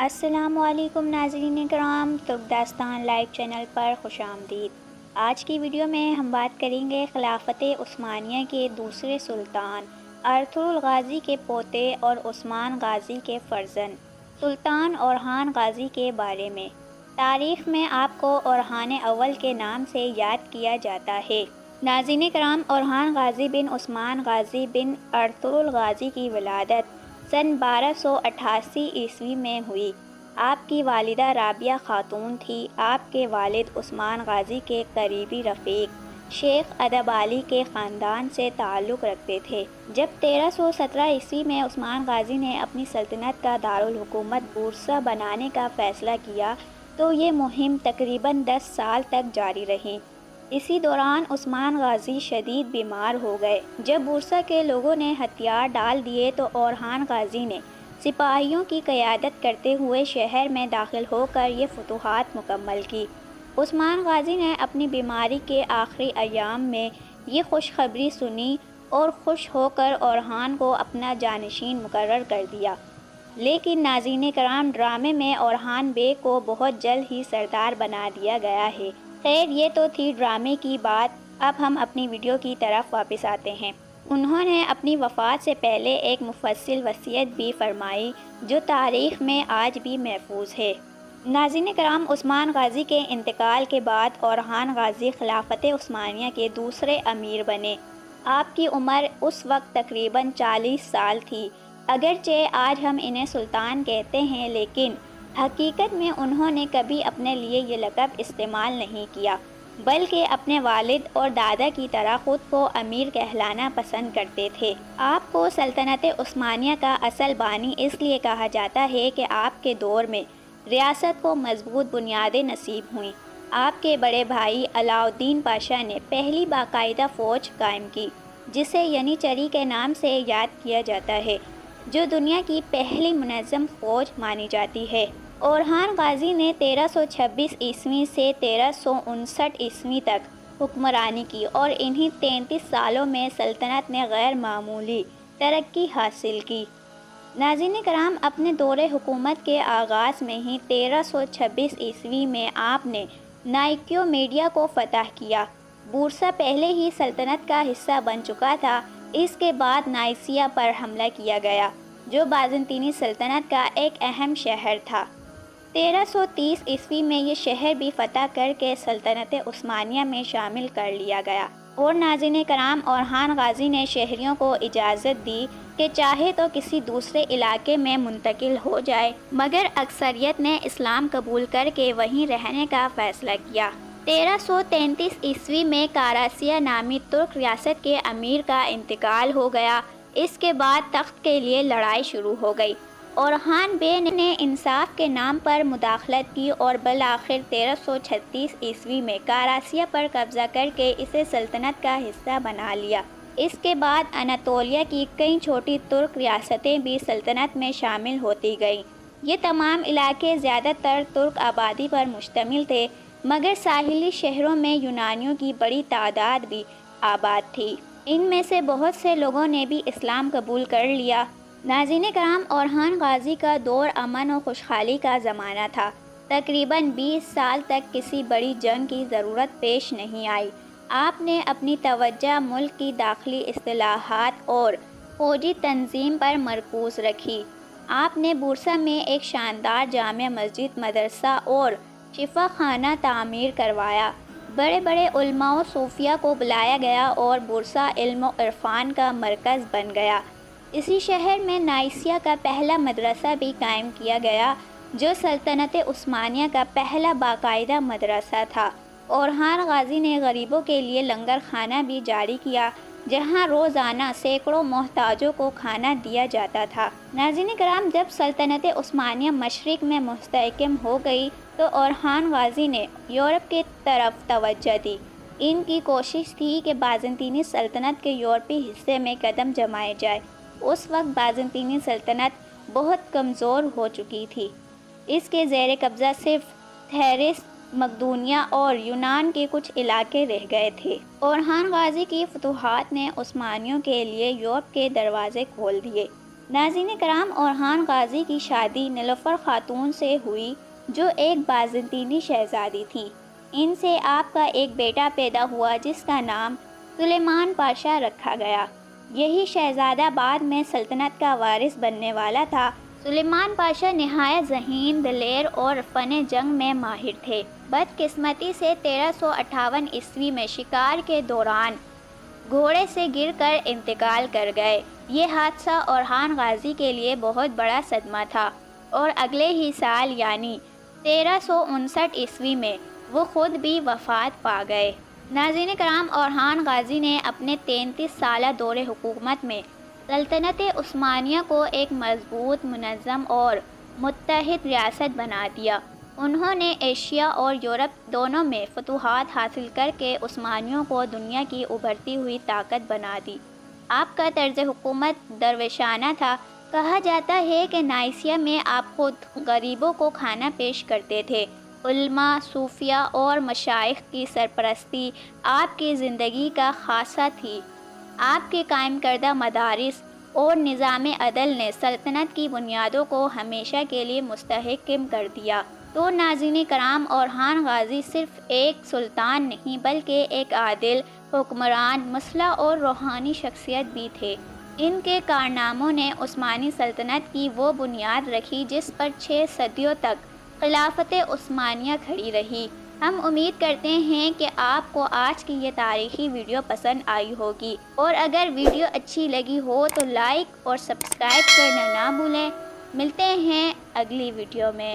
السلام علیکم ناظرین کرام، ترک داستان لائیو چینل پر خوش آمدید۔ آج کی ویڈیو میں ہم بات کریں گے خلافت عثمانیہ کے دوسرے سلطان ارطغرل غازی کے پوتے اور عثمان غازی کے فرزند سلطان اورحان غازی کے بارے میں۔ تاریخ میں آپ کو اورحان اول کے نام سے یاد کیا جاتا ہے۔ ناظرین کرام، اورحان غازی بن عثمان غازی بن ارطغرل غازی کی ولادت سن 1288 عیسوی میں ہوئی۔ آپ کی والدہ رابعہ خاتون تھی۔ آپ کے والد عثمان غازی کے قریبی رفیق شیخ ادب علی کے خاندان سے تعلق رکھتے تھے۔ جب 1317 عیسوی میں عثمان غازی نے اپنی سلطنت کا دارالحکومت بورسا بنانے کا فیصلہ کیا تو یہ مہم تقریباً 10 سال تک جاری رہی۔ اسی دوران عثمان غازی شدید بیمار ہو گئے۔ جب بورسا کے لوگوں نے ہتھیار ڈال دیے تو اورحان غازی نے سپاہیوں کی قیادت کرتے ہوئے شہر میں داخل ہو کر یہ فتوحات مکمل کی۔ عثمان غازی نے اپنی بیماری کے آخری ایام میں یہ خوشخبری سنی اور خوش ہو کر اورحان کو اپنا جانشین مقرر کر دیا۔ لیکن ناظرین کرام، ڈرامے میں اورحان بیگ کو بہت جلد ہی سردار بنا دیا گیا ہے۔ خیر، یہ تو تھی ڈرامے کی بات۔ اب ہم اپنی ویڈیو کی طرف واپس آتے ہیں۔ انہوں نے اپنی وفات سے پہلے ایک مفصل وصیت بھی فرمائی جو تاریخ میں آج بھی محفوظ ہے۔ ناظرین کرام، عثمان غازی کے انتقال کے بعد اورحان غازی خلافت عثمانیہ کے دوسرے امیر بنے۔ آپ کی عمر اس وقت تقریباً 40 سال تھی۔ اگرچہ آج ہم انہیں سلطان کہتے ہیں، لیکن حقیقت میں انہوں نے کبھی اپنے لیے یہ لقب استعمال نہیں کیا، بلکہ اپنے والد اور دادا کی طرح خود کو امیر کہلانا پسند کرتے تھے۔ آپ کو سلطنت عثمانیہ کا اصل بانی اس لیے کہا جاتا ہے کہ آپ کے دور میں ریاست کو مضبوط بنیادیں نصیب ہوئیں۔ آپ کے بڑے بھائی علاؤالدین پاشا نے پہلی باقاعدہ فوج قائم کی، جسے ینیچری کے نام سے یاد کیا جاتا ہے، جو دنیا کی پہلی منظم فوج مانی جاتی ہے۔ اورحان غازی نے 1326 عیسوی سے 1359 عیسوی تک حکمرانی کی اور انہی 33 سالوں میں سلطنت نے غیر معمولی ترقی حاصل کی۔ ناظرین کرام، اپنے دور حکومت کے آغاز میں ہی 1326 عیسوی میں آپ نے نائکیو میڈیا کو فتح کیا۔ بورسا پہلے ہی سلطنت کا حصہ بن چکا تھا۔ اس کے بعد نائسیا پر حملہ کیا گیا، جو بازنطینی سلطنت کا ایک اہم شہر تھا۔ 1330 عیسوی میں یہ شہر بھی فتح کر کے سلطنت عثمانیہ میں شامل کر لیا گیا۔ اور ناظرین کرام، اورحان غازی نے شہریوں کو اجازت دی کہ چاہے تو کسی دوسرے علاقے میں منتقل ہو جائے، مگر اکثریت نے اسلام قبول کر کے وہیں رہنے کا فیصلہ کیا۔ 1333 عیسوی میں کاراسیہ نامی ترک ریاست کے امیر کا انتقال ہو گیا۔ اس کے بعد تخت کے لیے لڑائی شروع ہو گئی۔ اورحان بے نے انصاف کے نام پر مداخلت کی اور بالآخر 1336 عیسوی میں کاراسیہ پر قبضہ کر کے اسے سلطنت کا حصہ بنا لیا۔ اس کے بعد اناطولیہ کی کئی چھوٹی ترک ریاستیں بھی سلطنت میں شامل ہوتی گئیں۔ یہ تمام علاقے زیادہ تر ترک آبادی پر مشتمل تھے، مگر ساحلی شہروں میں یونانیوں کی بڑی تعداد بھی آباد تھی۔ ان میں سے بہت سے لوگوں نے بھی اسلام قبول کر لیا۔ ناظرین کرام، اورحان غازی کا دور امن و خوشحالی کا زمانہ تھا۔ تقریباً 20 سال تک کسی بڑی جنگ کی ضرورت پیش نہیں آئی۔ آپ نے اپنی توجہ ملک کی داخلی اصلاحات اور فوجی تنظیم پر مرکوز رکھی۔ آپ نے بورسا میں ایک شاندار جامع مسجد، مدرسہ اور شفا خانہ تعمیر کروایا۔ بڑے بڑے علماء و صوفیاء کو بلایا گیا اور بورسا علم و عرفان کا مرکز بن گیا۔ اسی شہر میں نائسیا کا پہلا مدرسہ بھی قائم کیا گیا، جو سلطنت عثمانیہ کا پہلا باقاعدہ مدرسہ تھا۔ اورحان غازی نے غریبوں کے لیے لنگر خانہ بھی جاری کیا، جہاں روزانہ سینکڑوں محتاجوں کو کھانا دیا جاتا تھا۔ ناظرین کرام، جب سلطنت عثمانیہ مشرق میں مستحکم ہو گئی تو اورحان غازی نے یورپ کی طرف توجہ دی۔ ان کی کوشش تھی کہ بازنطینی سلطنت کے یورپی حصے میں قدم جمائے جائے۔ اس وقت بازنطینی سلطنت بہت کمزور ہو چکی تھی۔ اس کے زیر قبضہ صرف تھیرس، مقدونیہ اور یونان کے کچھ علاقے رہ گئے تھے۔ اورحان غازی کی فتوحات نے عثمانیوں کے لیے یورپ کے دروازے کھول دیے۔ ناظرین کرام، اورحان غازی کی شادی نیلوفر خاتون سے ہوئی جو ایک بازنطینی شہزادی تھی۔ ان سے آپ کا ایک بیٹا پیدا ہوا جس کا نام سلیمان پاشا رکھا گیا۔ یہی شہزادہ بعد میں سلطنت کا وارث بننے والا تھا۔ سلیمان پاشا نہایت ذہین، دلیر اور فن جنگ میں ماہر تھے۔ بدقسمتی سے 1358 عیسوی میں شکار کے دوران گھوڑے سے گر کر انتقال کر گئے۔ یہ حادثہ اورحان غازی کے لیے بہت بڑا صدمہ تھا اور اگلے ہی سال یعنی 1359 عیسوی میں وہ خود بھی وفات پا گئے۔ ناظرین کرام، اورحان غازی نے اپنے 33 سالہ دور حکومت میں سلطنت عثمانیہ کو ایک مضبوط، منظم اور متحد ریاست بنا دیا۔ انہوں نے ایشیا اور یورپ دونوں میں فتوحات حاصل کر کے عثمانیوں کو دنیا کی ابھرتی ہوئی طاقت بنا دی۔ آپ کا طرز حکومت درویشانہ تھا۔ کہا جاتا ہے کہ نائسیا میں آپ خود غریبوں کو کھانا پیش کرتے تھے۔ علماء، صوفیاء اور مشائخ کی سرپرستی آپ کی زندگی کا خاصہ تھی۔ آپ کے قائم کردہ مدارس اور نظام عدل نے سلطنت کی بنیادوں کو ہمیشہ کے لیے مستحکم کر دیا۔ تو ناظرین کرام، اورحان غازی صرف ایک سلطان نہیں بلکہ ایک عادل حکمران، مسلح اور روحانی شخصیت بھی تھے۔ ان کے کارناموں نے عثمانی سلطنت کی وہ بنیاد رکھی جس پر 6 صدیوں تک خلافت عثمانیہ کھڑی رہی۔ ہم امید کرتے ہیں کہ آپ کو آج کی یہ تاریخی ویڈیو پسند آئی ہوگی، اور اگر ویڈیو اچھی لگی ہو تو لائک اور سبسکرائب کرنا نہ بھولیں۔ ملتے ہیں اگلی ویڈیو میں۔